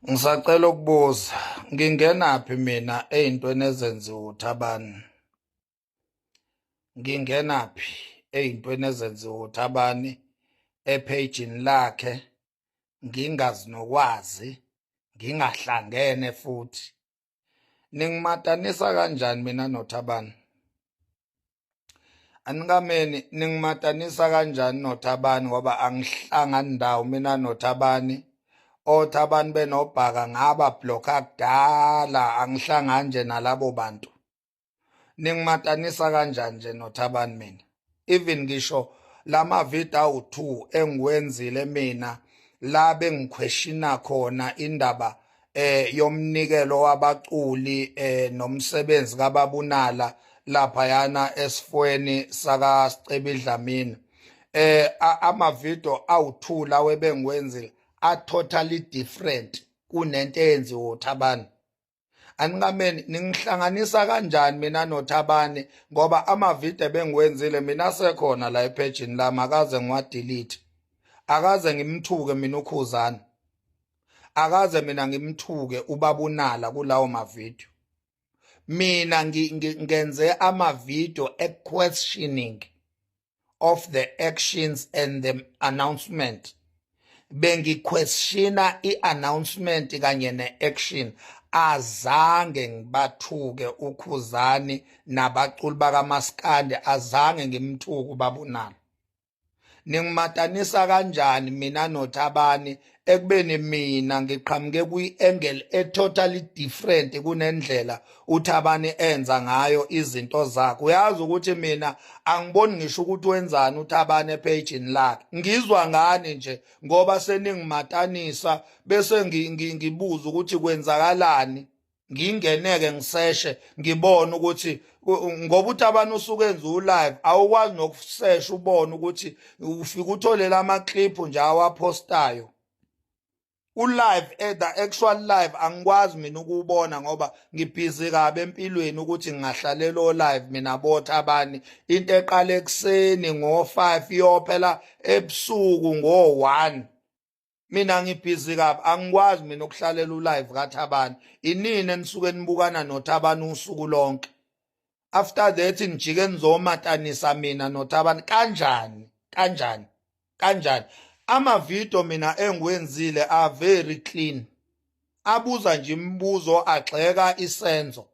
Ngisacela ukubuza, ngingenaphi mina ey'ntweni ezenziwa uThabani? Ngingenaphi ey'ntweni ezenziwa uThabani ephejini lakhe ngingazi nokwazi, ngingahlangene futhi? Ningimatanisa kanjani mina noThabani? Anikameni ningimatanisa kanjani noThabani ngoba angihlangani ndawo mina noThabani. OThabani benobhaka ngaba bloka kudala, angihlangani nje nalabo bantu. Ningimatanisa kanjani nje noThabani mina? Even ngisho lamavidiyo awu-2 engiwenzile mina la bengiquestiona khona indaba yomnikelo wabaculi nomsebenzi kaBabunala laphayana esifweni saka Sicebi Dlamini. Amavidiyo awu-2 lawe bengiwenzile are totally different kunento eyenziwa uThabani. Anikameni ningihlanganisa kanjani mina noThabani ngoba amavidiyo bengiwenzile mina sekhona la ephejini lami, akaze ngiwadelete, akaze ngimthuke mina uKhuzani, akaze mina ngimthuke uBabunala kulawo mavidiyo. Mina ngenze amavidiyo questioning of the actions and the announcement. Bengiquestiona i-announcement kanye ne-action. Azange ngibathuke uKhuzani nabaculi bakaMaskandi, azange ngimthuke uBabunala. Ningimatanisa kanjani mina noThabani ekubeni mina ngiqhamuke kwi-angle totally different kunendlela uThabani enza ngayo izinto zakhe? Uyazi ukuthi mina angiboni ngisho ukuthi wenzani uThabani ephejini lakhe. Ngizwa ngani nje ngoba seningimatanisa bese ngibuza ukuthi kwenzakalani, ngingeneke ngiseshe ngibone ukuthi ngoba uThabani usuke enza u-live, awukwazi nokusesha ubone ukuthi ufika uthole lama-clip nje awaphostayo. U-live, the actual live angikwazi mina ukuwubona ngoba ngibhizi kabi empilweni ukuthi ngingahlalela o-live mina boThabani. Into eqala ekuseni ngo-5 iyophela ebusuku ngo-1. Mina ngibhizi kabi, angikwazi mina ukuhlalela u-live kaThabani. Inini enisuke nibukana noThabani usuku lonke? After that nijike nizomatanisa mina noThabani kanjani? Amavidiyo mina engiwenzile are very clean, abuza nje imibuzo, agxeka isenzo.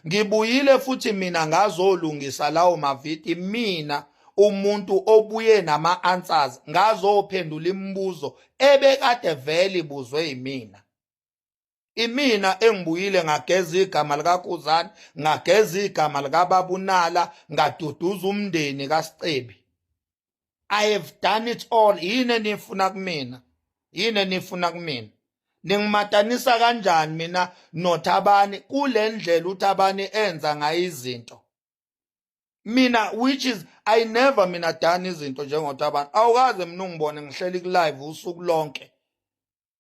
Ngibuyile futhi mina ngazolungisa lawo mavidiyo, mina umuntu obuye nama-answers, ngazophendula imibuzo ebekade vele ibuzwe yimina. Imina engibuyile ngageza igama likaKhuzani, ngageza igama likaBabunala, ngaduduza umndeni kaSicebi. I have done it all. Yini enifuna kumina? Ningimatanisa kanjani mina noThabani kule ndlela uThabani enza ngayo izinto? Mina, which is I never mina done izinto njengoThabani. Awukaze mina ungibone ngihleli ku-live usuku lonke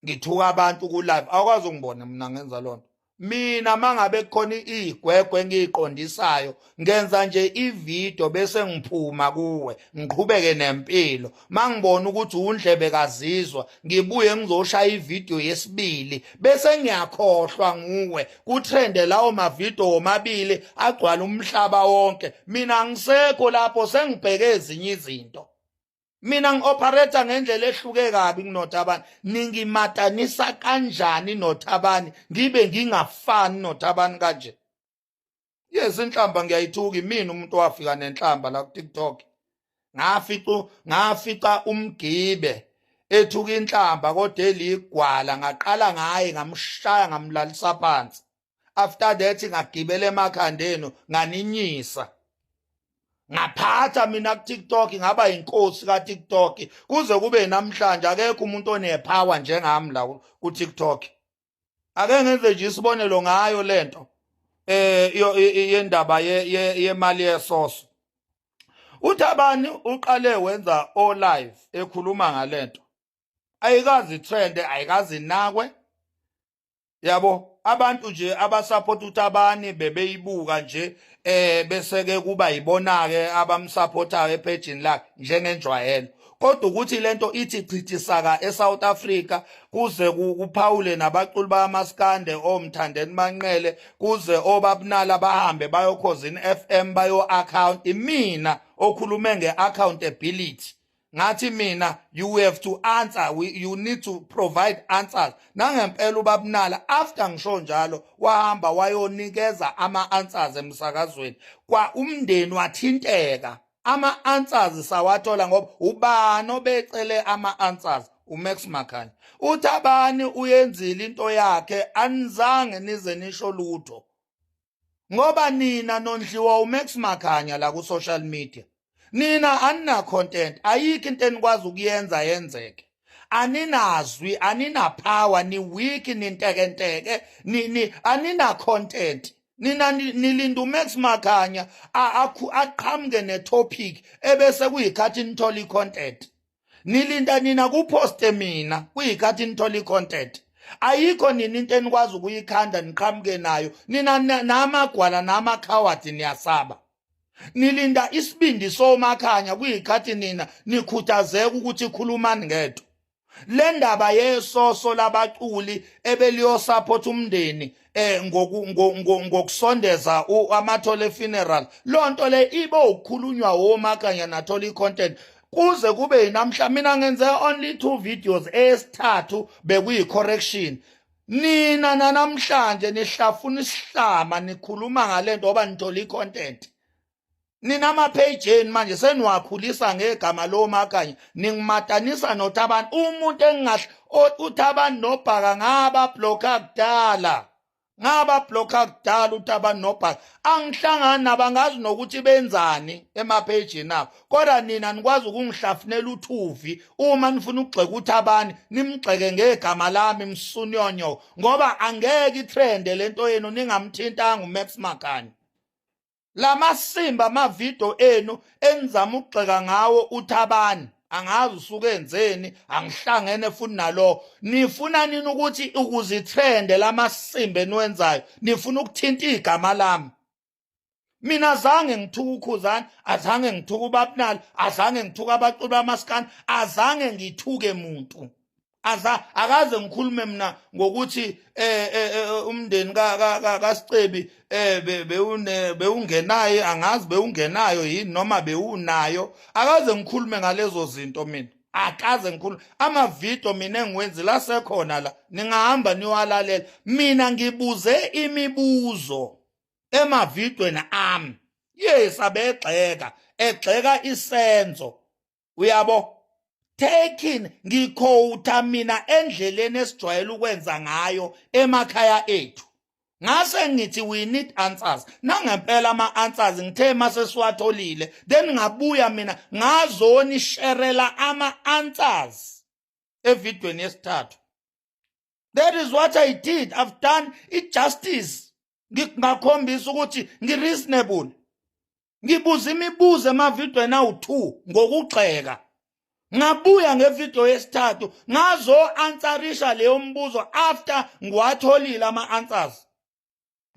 ngithuka abantu ku-live, awukwazi ungibone mina ngenza lonto. Mina mangabe kukhona igwegwe engiyiqondisayo ngenza nje ividiyo bese ngiphuma kuwe ngiqhubeke nempilo. Mangibona ukuthi undlebe kazizwa ngibuye ngizoshaya ividiyo yesibili bese ngiyakhohlwa nguwe kutrende lawo mavidiyo omabili agcwala umhlaba wonke. Mina ngisekho lapho, sengibheke ezinye izinto. Mina ngi-operate ngendlela ehluke kabi kunoThabani. Ningimatanisa kanjani noThabani ngibe ngingafani noThabani kanje? Yes, inhlamba ngiyayithuka, mina umuntu wafika nenhlamba la ku-TikTok. Ngafica umgibe ethuka inhlamba kodwa eligwala, ngaqala ngaye ngamshaya ngamlalisa phansi. After that ngagibela emakhandeni nganinyisa. Ngaphatha mina ku-TikTok, ngaba inkosi ka-TikTok kuze kube namhlanje. Akekho umuntu onepower njengami la ku-TikTok. Ake ngenze nje isibonelo ngayo lento yendaba yemali yesoso. uThabani uqale wenza o-live ekhuluma ngalento, ayikazi trend, ayikazi nakwe. Yabo, abantu nje abasupport uThabani bebeyibuka nje bese ke kuba yibona ke abamsupportayo ephejini lakhe njengenjwayelo. kodwa ukuthi lento ithi chithisaka eSouth Africa kuze kuphawule nabaculi bamaskande omthandeni Manqele kuze obabunala bahambe bayokhozini FM bayo account mina okhulume ngeaccountability ngathi mina you have to answer you need to provide answers nangempela ubabunala after ngisho njalo wahamba wayonikeza ama-answers emsakazweni kwa umndeni wathinteka ama-answers sawathola ngoba ubani obecele ama-answers uMax Makhanya uThabani uyenzile into yakhe anizange nize nisho lutho ngoba nina nondliwa uMax Makhanya la ku social media nina anina content ayikho into enikwazi ukuyenza yenzeke aninazwi anina power ni weak nintekenteke anina content nina nilinda uMax Makhanya aqhamuke netopic ebese kuyikhathi nithola icontent nilinda nina kuposte mina kuyikhathi nithola icontent ayikho nini into enikwazi ukuyikhanda niqhamuke nayo nina namagwala namakhawadi niyasaba nilinda isibindi soMakhanya kuyikhathi nina nikhuthazeka ukuthi ikhulumani ngedwa le ndaba yesoso labaculi ebeliyo support umndeni ngokusondeza amathole funeral lonto le ibo ukukhulunywa woMakhanya nathola icontent kuze kube yinamhla mina ngenze only 2 videos esithathu bekuyi correction nina namhlanje nihlafuna isihlama nikhuluma ngalento ngoba nithola icontent nina ama-page manje seniwakhulisa ngegama loMakhanya ningimatanisa noThabani umuntu engingahle uThabani noBhaka ngaba blocka kudala uThabani noBhaka angihlangani nabangazi nokuthi benzani ema-page abo kodwa nina nikwazi ukungihlafunela uthuvi uma nifuna ukugxeka uThabani nimgxeke ngegama lami Msunyonyo ngoba angeke itrend lento yenu ningamthintanga uMax Makhanya lamasimba amavideo enu enizama ukugxeka ngawo uThabani angazi usuke enzeni angihlangene futhi nalo nifuna nini ukuthi ukuzitrende lamasimba enwenzayo nifuna ukuthinta igama lami mina azange ngithuka uKhuzani azange ngithuka uBabunala azange ngithuka abaculi bamaskandi azange ngithuke umuntu akaze ngikhulume mina ngokuthi umndeni kaSicebi bewungenayo angazi bewungenayo yini noma bewunayo akaze ngikhulume ngalezo zinto mina akaze ngikhulume amavideo mina engiwenzi la sekhona la ningahamba niwalalela mina ngibuze imibuzo emavidweni ami yes abegxeka isenzo uyabo taking ngikhowutha mina endleleni esijwayele ukwenza ngayo emakhaya ethu ngase ngithi we need answers nangempela ama-answers ngithe mase siwatholile then ngabuya mina ngazonisherela ama-answers evidweni yesithathu that is what I did I've done it justice ngakhombisa ukuthi ngi-reasonable ngibuza imibuzo emavidweni awu-2 ngokugxeka ngabuya ngevideo yesithathu ngazo-ansarisha leyo mbuzo after ngiwatholile ama-answers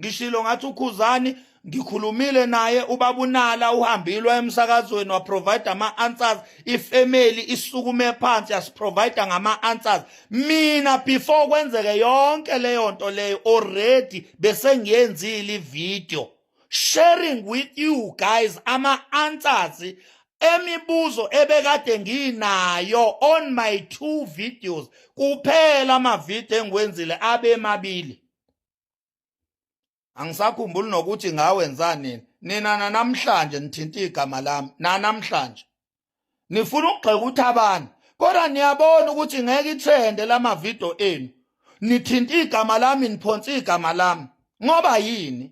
ngishilo ngathi uKhuzani ngikhulumile naye ubabunala uhambile emsakazweni waprovide ama-answers ifamily isukume phansi yasiprovide ngama-answers mina before kwenzeke yonke leyo nto leyo already bese ngiyenzile ivideo sharing with you guys ama-answers emibuzo ebekade nginayo on my 2 videos kuphela amavideo engiwenzile abe mabili angisakhumbuli nokuthi ngawenzani nina namhlanje nithinta igama lami namhlanje nifuna ukugxeka uThabani kodwa niyabona ukuthi ngeke itrend lamavideo enu nithinta igama lami niphonsa igama lami ngoba yini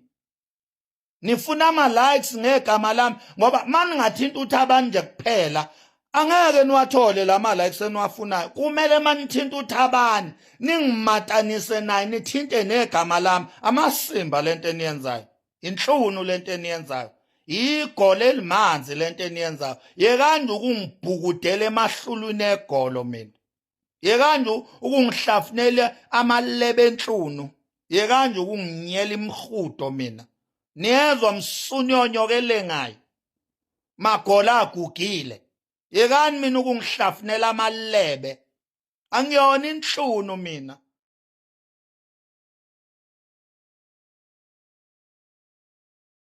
nifuna ama-likes ngegama lami ngoba maningathinta uThabani nje kuphela angeke niwathole lama-likes eniwafunayo kumele manithinta uThabani ningimatanise naye nithinte negama lami amasimba lento eniyenzayo inhlunu lento eniyenzayo igolo elimanzi lento eniyenzayo yekanje ukungibhukudela emahlulwini egolo mina yekanje ukungihlafunela amalebe enhlunu yekanje ukunginyela imhudo mina niyezwa Msunyonyo kelengayo magola agugile yekani mina ukungihlafunela amalebe angiyona inhlunu mina